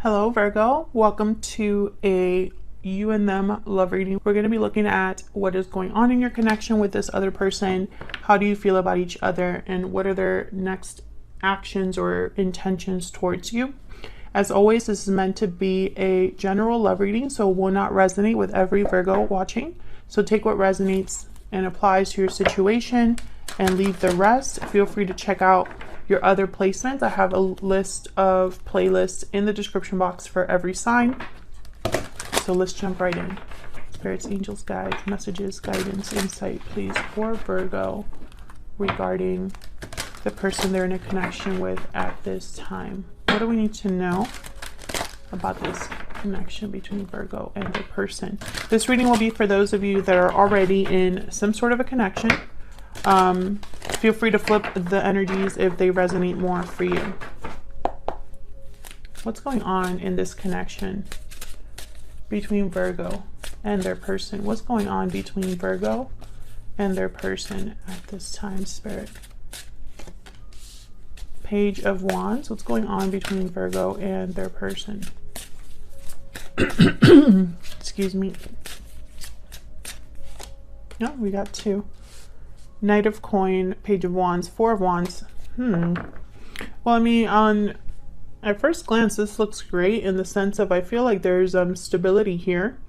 Hello Virgo, welcome to a you and them love reading. We're going to be looking at what is going on in your connection with this other person. How do you feel about each other and what are their next actions or intentions towards you? As always, this is meant to be a general love reading, so it will not resonate with every Virgo watching. So take what resonates and applies to your situation and leave the rest. Feel free to check out your other placements. I have a list of playlists in the description box for every sign. So let's jump right in. Spirits, angels, guides, messages, guidance, insight, please, for Virgo regarding the person they're in a connection with at this time. What do we need to know about this connection between Virgo and the person? This reading will be for those of you that are already in some sort of a connection. Feel free to flip the energies if they resonate more for you. What's going on in this connection between Virgo and their person? What's going on between Virgo and their person at this time, Spirit? Page of Wands. What's going on between Virgo and their person? Excuse me. No, we got two. Knight of Coin, Page of Wands, Four of Wands. Well, I mean, at first glance, this looks great in the sense of I feel like there's stability here.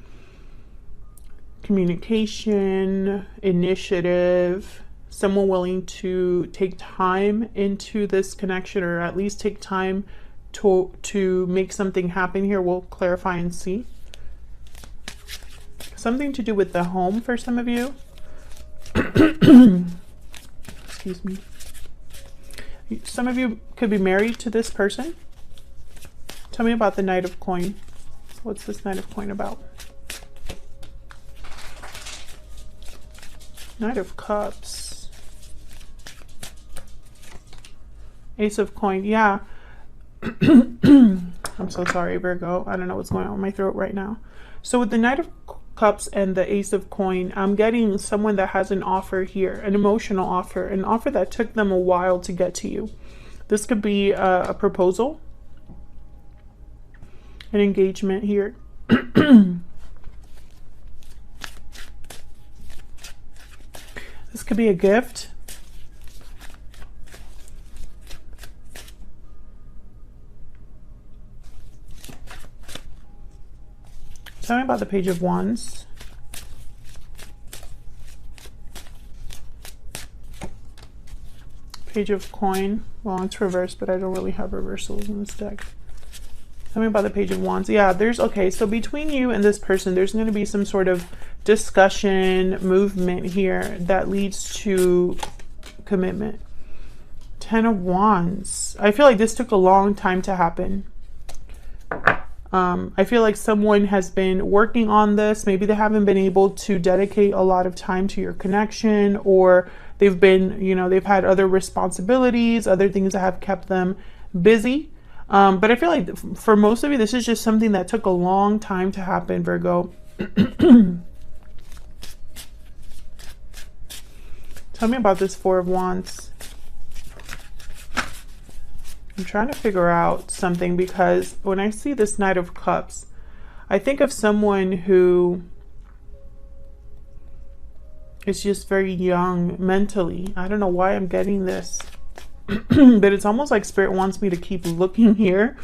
Communication, initiative, someone willing to take time into this connection, or at least take time to make something happen here. We'll clarify and see. Something to do with the home for some of you. Excuse me. Some of you could be married to this person. Tell me about the Knight of Coin. What's this Knight of Coin about? Knight of Cups. Ace of Coin. Yeah. I'm so sorry, Virgo. I don't know what's going on with my throat right now. So with the Knight of Cups and the Ace of Coin, I'm getting someone that has an offer here, an emotional offer, an offer that took them a while to get to you. This could be a proposal, an engagement here. This could be a gift. Tell me about the Page of Wands. Page of Coin. Well, it's reversed, but I don't really have reversals in this deck. Tell me about the Page of Wands. Yeah, okay, so between you and this person, there's going to be some sort of discussion, movement here that leads to commitment. Ten of Wands. I feel like this took a long time to happen. I feel like someone has been working on this. Maybe they haven't been able to dedicate a lot of time to your connection, or they've been, they've had other responsibilities, other things that have kept them busy. But I feel like for most of you, this is just something that took a long time to happen, Virgo. Tell me about this Four of Wands. I'm trying to figure out something, because when I see this Knight of Cups, I think of someone who is just very young mentally. I don't know why I'm getting this, but it's almost like Spirit wants me to keep looking here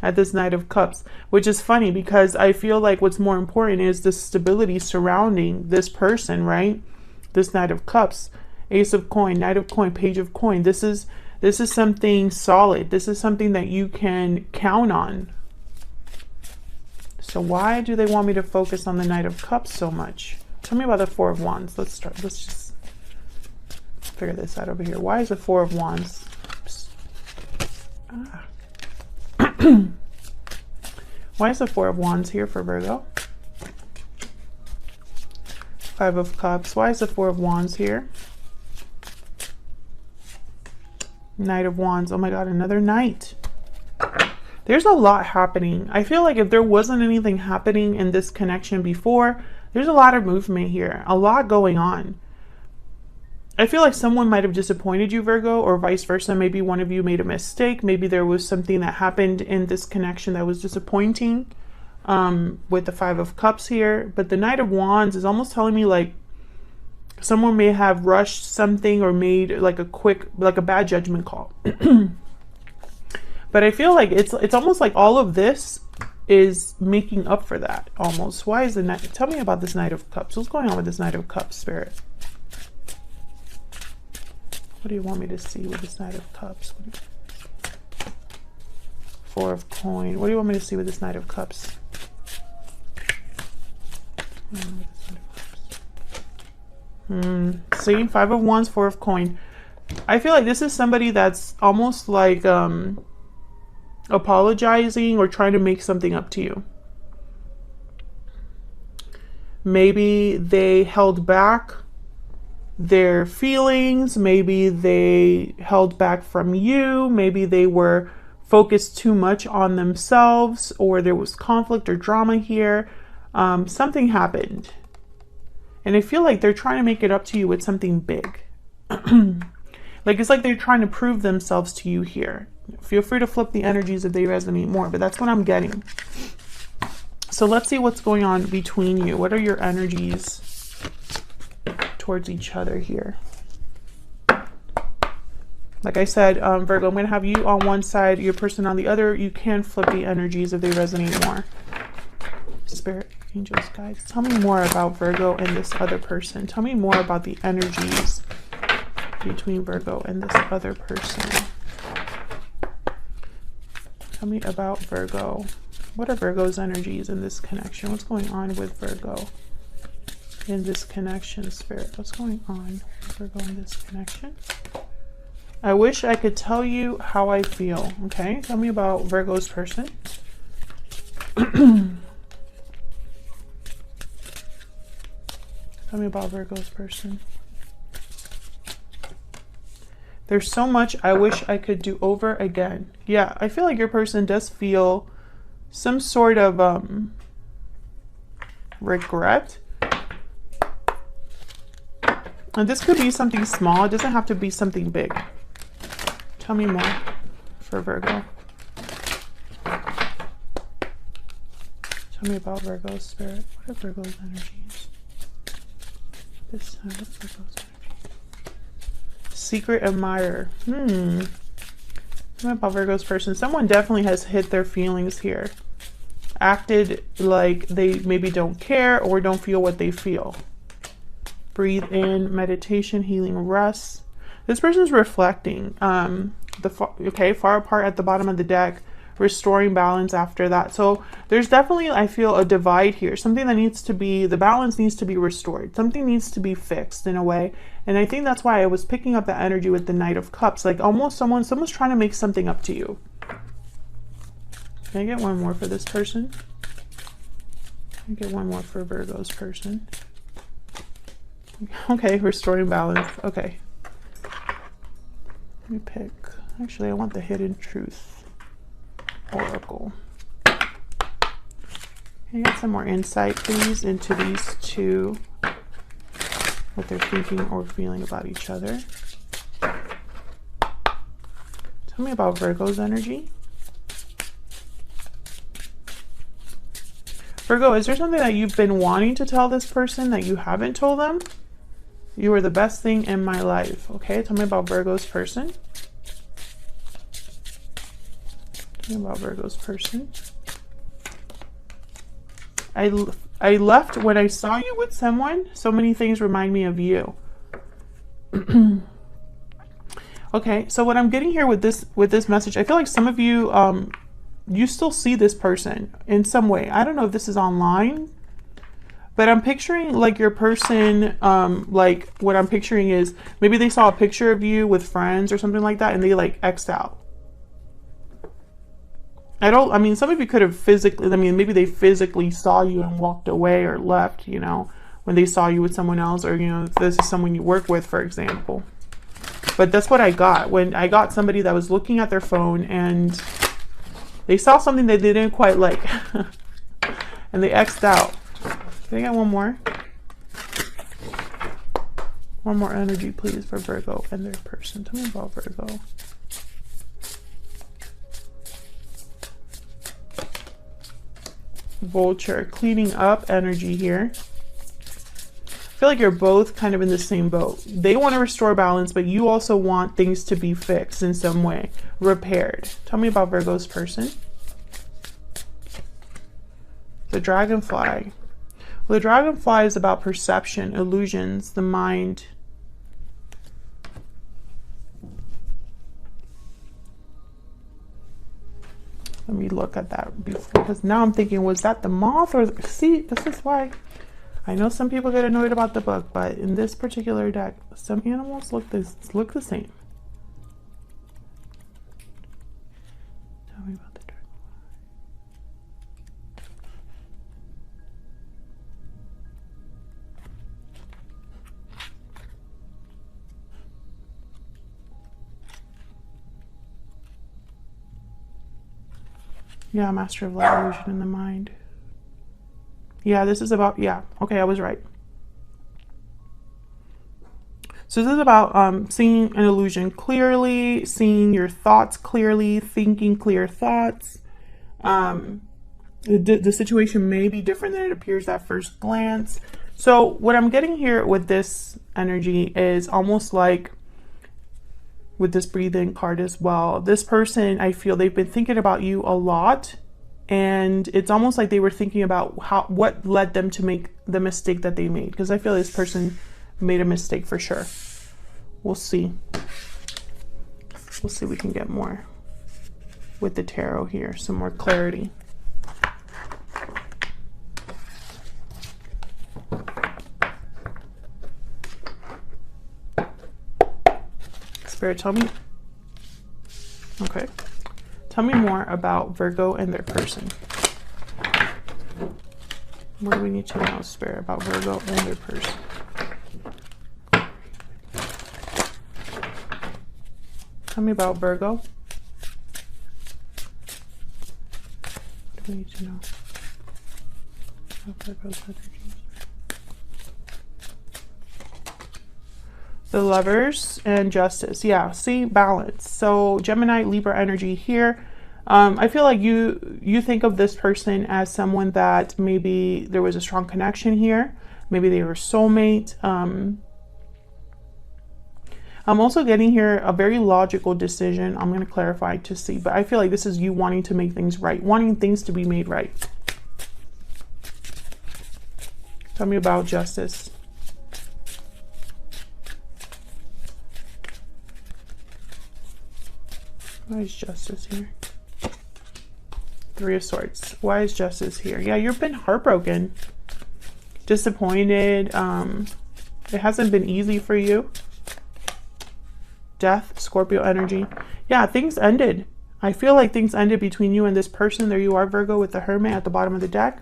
at this Knight of Cups, which is funny because I feel like what's more important is the stability surrounding this person, right? This Knight of Cups, Ace of Coin, Knight of Coin, Page of Coin. This is something solid. This is something that you can count on. So why do they want me to focus on the Knight of Cups so much? Tell me about the Four of Wands. Let's just figure this out over here. Why is the Four of Wands? Why is the Four of Wands here for Virgo? Five of Cups. Why is the Four of Wands here? Knight of Wands. Oh my God, another Knight. There's a lot happening. I feel like if there wasn't anything happening in this connection before, there's a lot of movement here, a lot going on. I feel like someone might have disappointed you, Virgo, or vice versa. Maybe one of you made a mistake. Maybe there was something that happened in this connection that was disappointing, with the Five of Cups here. But the Knight of Wands is almost telling me like someone may have rushed something or made like a bad judgment call. But I feel like it's almost like all of this is making up for that almost. Why is the Knight? Tell me about this Knight of Cups. What's going on with this Knight of Cups, Spirit? What do you want me to see with this Knight of Cups? Four of Coin. What do you want me to see with this Knight of Cups? See, Five of Wands, Four of Coin. I feel like this is somebody that's almost like apologizing or trying to make something up to you. Maybe they held back their feelings. Maybe they held back from you. Maybe they were focused too much on themselves, or there was conflict or drama here. Something happened. And I feel like they're trying to make it up to you with something big. Like it's like they're trying to prove themselves to you here. Feel free to flip the energies if they resonate more, but that's what I'm getting. So let's see what's going on between you. What are your energies towards each other here? Like I said, Virgo, I'm going to have you on one side, your person on the other. You can flip the energies if they resonate more. Spirit, angels, guides, tell me more about Virgo and this other person. Tell me more about the energies between Virgo and this other person. Tell me about Virgo. What are Virgo's energies in this connection? What's going on with Virgo in this connection, Spirit? What's going on with Virgo in this connection? I wish I could tell you how I feel. Okay, tell me about Virgo's person. Tell me about Virgo's person. There's so much I wish I could do over again. Yeah, I feel like your person does feel some sort of regret. And this could be something small. It doesn't have to be something big. Tell me more for Virgo. Tell me about Virgo's spirit. What are Virgo's energies? This side of Virgo's energy. Secret admirer. Tell me about Virgo's person. Someone definitely has hit their feelings here. Acted like they maybe don't care or don't feel what they feel. Breathe in, meditation, healing, rest. This person's reflecting. Far apart at the bottom of the deck, restoring balance after that. So there's definitely, I feel, a divide here. Something that needs to be, the balance needs to be restored. Something needs to be fixed in a way. And I think that's why I was picking up that energy with the Knight of Cups. Like almost someone's trying to make something up to you. Can I get one more for this person? Can I get one more for Virgo's person? Okay, restoring balance. Okay. Let me pick. Actually, I want the Hidden Truth Oracle. Can I get some more insight, please, into these two? What they're thinking or feeling about each other. Tell me about Virgo's energy. Virgo, is there something that you've been wanting to tell this person that you haven't told them? You are the best thing in my life. Okay, tell me about Virgo's person. Tell me about Virgo's person. I left when I saw you with someone. So many things remind me of you. Okay, so what I'm getting here with this message, I feel like some of you you still see this person in some way. I don't know if this is online, but I'm picturing like your person, like what I'm picturing is maybe they saw a picture of you with friends or something like that and they like X'd out. I mean, some of you could have physically, I mean, maybe they physically saw you and walked away or left, you know, when they saw you with someone else, or, you know, if this is someone you work with, for example. But that's what I got when I got somebody that was looking at their phone and they saw something that they didn't quite like and they X'd out. Can I get one more? One more energy, please, for Virgo and their person. Tell me about Virgo. Vulture, cleaning up energy here. I feel like you're both kind of in the same boat. They want to restore balance, but you also want things to be fixed in some way, repaired. Tell me about Virgo's person. The dragonfly. Well, the dragonfly is about perception, illusions, the mind. Let me look at that before, because now I'm thinking, was that the moth or see, this is why I know some people get annoyed about the book, but in this particular deck, some animals look the same. Tell me about the dragonfly. Yeah, master of light, illusion in the mind. Yeah, this is about, yeah, okay, I was right. So this is about seeing an illusion clearly, seeing your thoughts clearly, thinking clear thoughts. The situation may be different than it appears at first glance. So what I'm getting here with this energy is almost like with this breathing card as well. This person, I feel they've been thinking about you a lot, and it's almost like they were thinking about what led them to make the mistake that they made, because I feel this person made a mistake for sure. We'll see. We'll see if we can get more with the tarot here, some more clarity. Spirit, tell me. Okay. Tell me more about Virgo and their person. What do we need to know, Spirit, about Virgo and their person? Tell me about Virgo. What do we need to know about Virgo's energies? The Lovers and Justice. Yeah, see, balance. So Gemini, Libra energy here. I feel like you think of this person as someone that maybe there was a strong connection here. Maybe they were soulmate. I'm also getting here a very logical decision. I'm going to clarify to see, but I feel like this is you wanting to make things right, wanting things to be made right. Tell me about Justice. Why is Justice here? Three of Swords. Why is Justice here? Yeah, you've been heartbroken, disappointed. It hasn't been easy for you. Death, Scorpio energy. Yeah, things ended. I feel like things ended between you and this person. There you are, Virgo, with the Hermit at the bottom of the deck.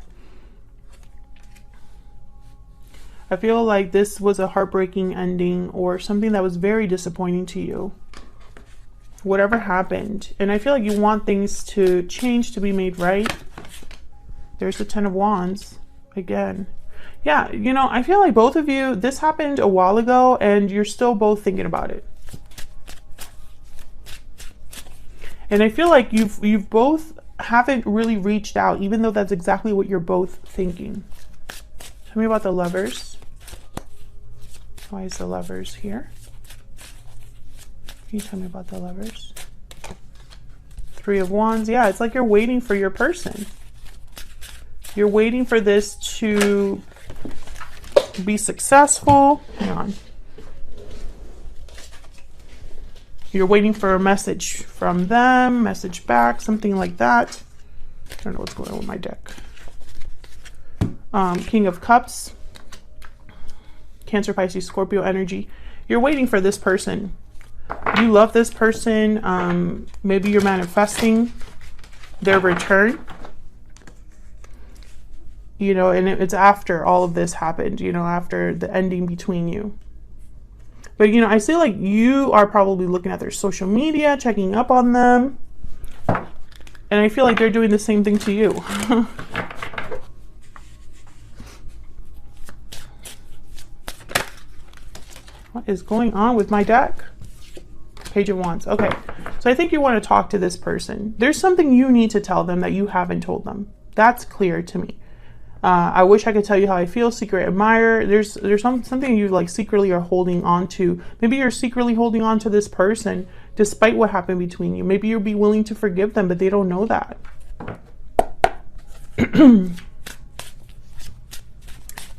I feel like this was a heartbreaking ending or something that was very disappointing to you. Whatever happened. And I feel like you want things to change, to be made right. There's the Ten of Wands again. Yeah, you know, I feel like both of you, this happened a while ago and you're still both thinking about it. And I feel like you've both haven't really reached out, even though that's exactly what you're both thinking. Tell me about the Lovers. Why is the Lovers here? Can you tell me about the Lovers? Three of Wands. Yeah, it's like you're waiting for your person. You're waiting for this to be successful. Hang on. You're waiting for a message from them, message back, something like that. I don't know what's going on with my deck. King of Cups. Cancer, Pisces, Scorpio energy. You're waiting for this person. You love this person. Maybe you're manifesting their return. You know, and it's after all of this happened, you know, after the ending between you. But, you know, I feel like you are probably looking at their social media, checking up on them. And I feel like they're doing the same thing to you. is going on with my deck? Page of Wands. Okay, so I think you want to talk to this person. There's something you need to tell them that you haven't told them. That's clear to me. I wish I could tell you how I feel. Secret admirer. There's something you like secretly are holding on to. Maybe you're secretly holding on to this person despite what happened between you. Maybe you'll be willing to forgive them, but they don't know that.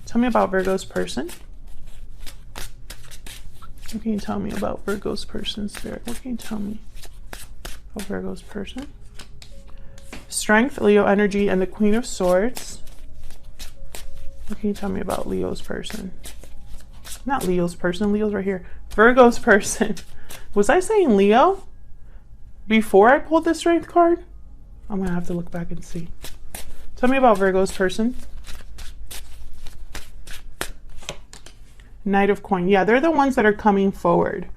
Tell me about Virgo's person. What can you tell me about Virgo's person, Spirit? What can you tell me about Virgo's person? Strength, Leo energy, and the Queen of Swords. What can you tell me about Leo's person? Not Leo's person. Leo's right here. Virgo's person. Was I saying Leo before I pulled the Strength card? I'm going to have to look back and see. Tell me about Virgo's person. Knight of Coin. Yeah, they're the ones that are coming forward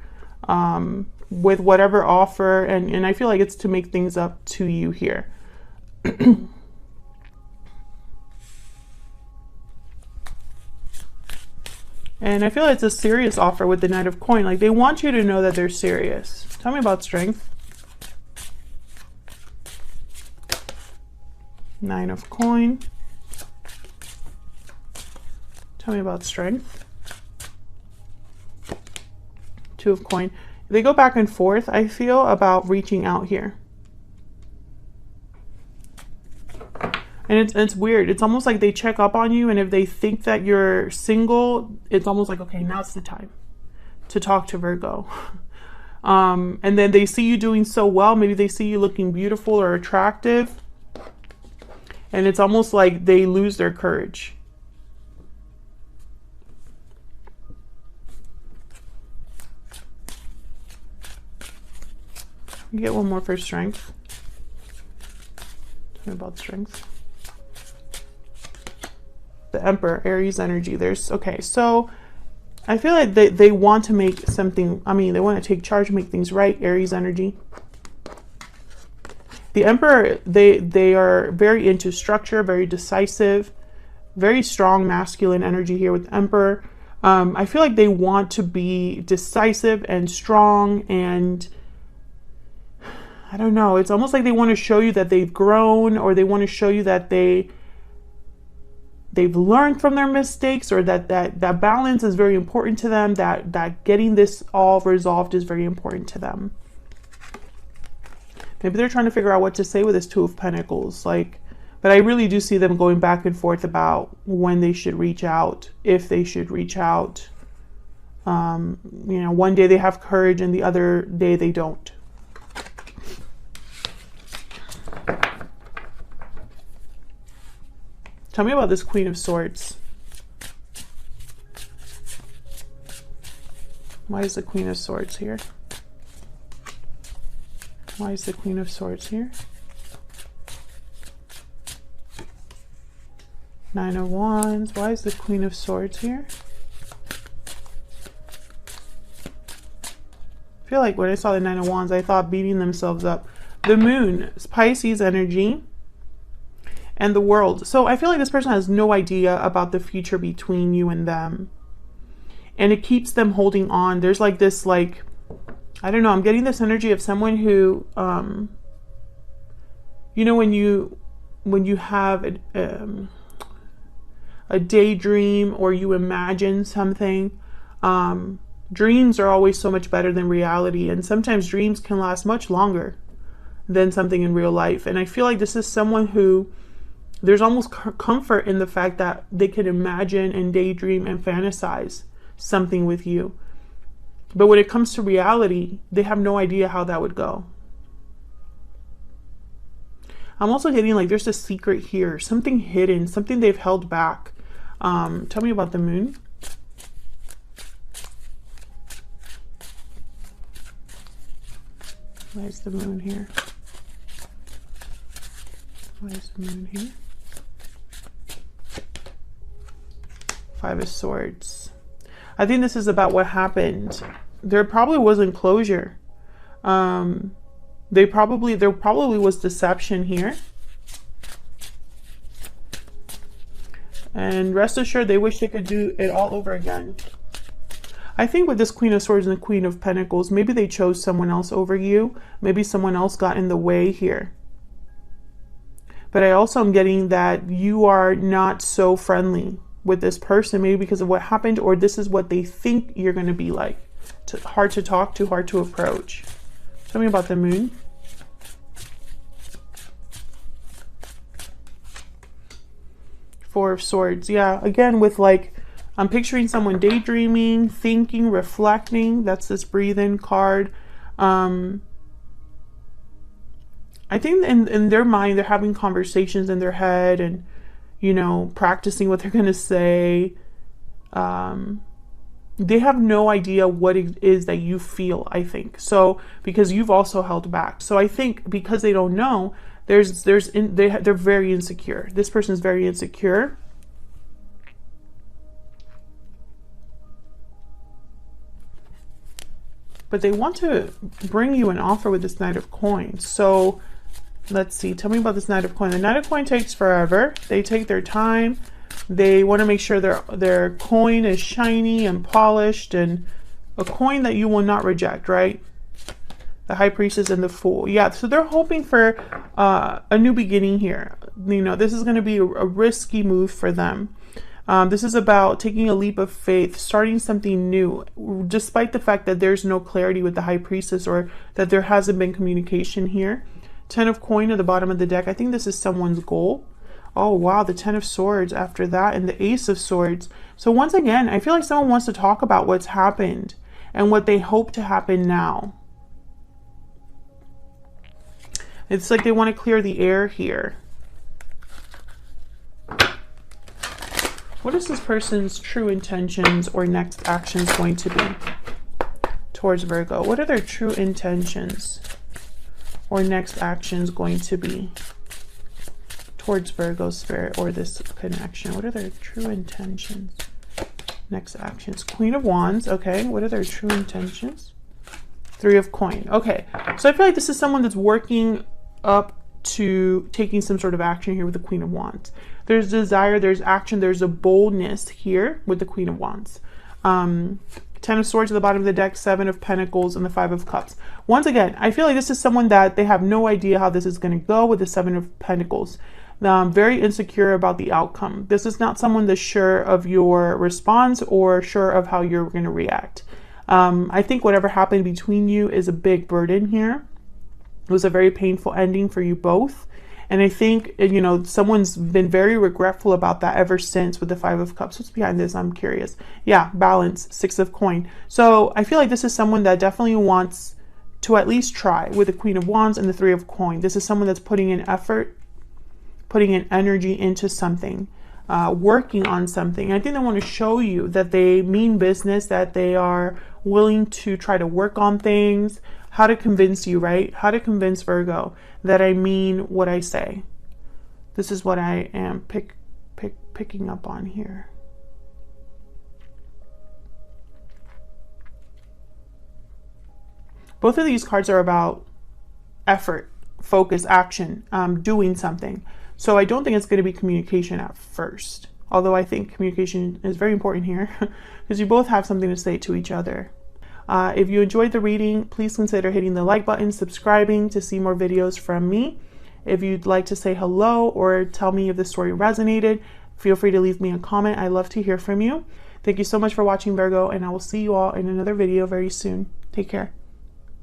with whatever offer. And I feel like it's to make things up to you here. And I feel like it's a serious offer with the Knight of Coin. Like, they want you to know that they're serious. Tell me about Strength. Nine of Coin. Tell me about Strength. Two of Coin. They go back and forth, I feel, about reaching out here. And it's weird. It's almost like they check up on you, and if they think that you're single, it's almost like, okay, now's the time to talk to Virgo. And then they see you doing so well. Maybe they see you looking beautiful or attractive. And it's almost like they lose their courage. You get one more for Strength. Tell me about Strength. The Emperor, Aries energy. There's, okay, so I feel like they want to make something, I mean, they want to take charge, make things right. Aries energy. The Emperor, they are very into structure, very decisive, very strong masculine energy here with the Emperor. I feel like they want to be decisive and strong, and I don't know, it's almost like they want to show you that they've grown, or they want to show you that they've learned from their mistakes, or that balance is very important to them, that getting this all resolved is very important to them. Maybe they're trying to figure out what to say with this Two of Pentacles, like, but I really do see them going back and forth about when they should reach out, if they should reach out. You know, one day they have courage and the other day they don't. Tell me about this Queen of Swords. Why is the Queen of Swords here? Why is the Queen of Swords here? Nine of Wands. Why is the Queen of Swords here? I feel like when I saw the Nine of Wands, I thought beating themselves up. The Moon, Pisces energy, and the World. So I feel like this person has no idea about the future between you and them. And it keeps them holding on. There's like this, like, I don't know, I'm getting this energy of someone who, you know, when you have a daydream, or you imagine something, dreams are always so much better than reality. And sometimes dreams can last much longer than something in real life. And I feel like this is someone who, there's almost comfort in the fact that they can imagine and daydream and fantasize something with you. But when it comes to reality, they have no idea how that would go. I'm also getting like there's a secret here, something hidden, something they've held back. Tell me about the Moon. Why is the Moon here? Why is the Moon here? Five of Swords. I think this is about what happened. There probably wasn't closure. There probably was deception here. And rest assured, they wish they could do it all over again. I think with this Queen of Swords and the Queen of Pentacles, maybe they chose someone else over you. Maybe someone else got in the way here. But I also am getting that you are not so friendly with this person, maybe because of what happened, or this is what they think you're going to be like. Hard to talk to, hard to approach. Tell me about the Moon. Four of Swords. Yeah, again, with like, I'm picturing someone daydreaming, thinking, reflecting. That's this breathe in card. I think in their mind, they're having conversations in their head and, you know, practicing what they're going to say. They have no idea what it is that you feel, I think. So, because you've also held back. So I think because they don't know, they're very insecure. This person is very insecure. But they want to bring you an offer with this Knight of Coins. So let's see. Tell me about this Knight of Coin. The Knight of Coin takes forever. They take their time. They want to make sure their coin is shiny and polished, and a coin that you will not reject, right? The High Priestess and the Fool. Yeah, so they're hoping for a new beginning here. You know, this is going to be a risky move for them. This is about taking a leap of faith, starting something new, despite the fact that there's no clarity with the High Priestess, or that there hasn't been communication here. Ten of Coin at the bottom of the deck. I think this is someone's goal. Oh, wow. The Ten of Swords after that, and the Ace of Swords. So once again, I feel like someone wants to talk about what's happened and what they hope to happen now. It's like they want to clear the air here. What is this person's true intentions or next actions going to be towards Virgo? What are their true intentions or next actions going to be towards Virgo spirit or this connection? What are their true intentions? Next actions. Queen of Wands. Okay. What are their true intentions? Three of Coin. Okay. So I feel like this is someone that's working up to taking some sort of action here with the Queen of Wands. There's desire, there's action, there's a boldness here with the Queen of Wands. Ten of Swords at the bottom of the deck, Seven of Pentacles, and the Five of Cups. Once again, I feel like this is someone that they have no idea how this is going to go with the Seven of Pentacles. Very insecure about the outcome. This is not someone that's sure of your response or sure of how you're going to react. I think whatever happened between you is a big burden here. It was a very painful ending for you both. And I think, you know, someone's been very regretful about that ever since with the Five of Cups. What's behind this? I'm curious. Yeah, balance, Six of Coin. So I feel like this is someone that definitely wants to at least try with the Queen of Wands and the Three of Coin. This is someone that's putting in effort, putting in energy into something, working on something. I think they want to show you that they mean business, that they are willing to try to work on things. How to convince you, right? How to convince Virgo that I mean what I say. This is what I am picking up on here. Both of these cards are about effort, focus, action, doing something. So I don't think it's going to be communication at first. Although I think communication is very important here because you both have something to say to each other. If you enjoyed the reading, please consider hitting the like button, subscribing to see more videos from me. If you'd like to say hello or tell me if the story resonated, feel free to leave me a comment. I love to hear from you. Thank you so much for watching, Virgo, and I will see you all in another video very soon. Take care.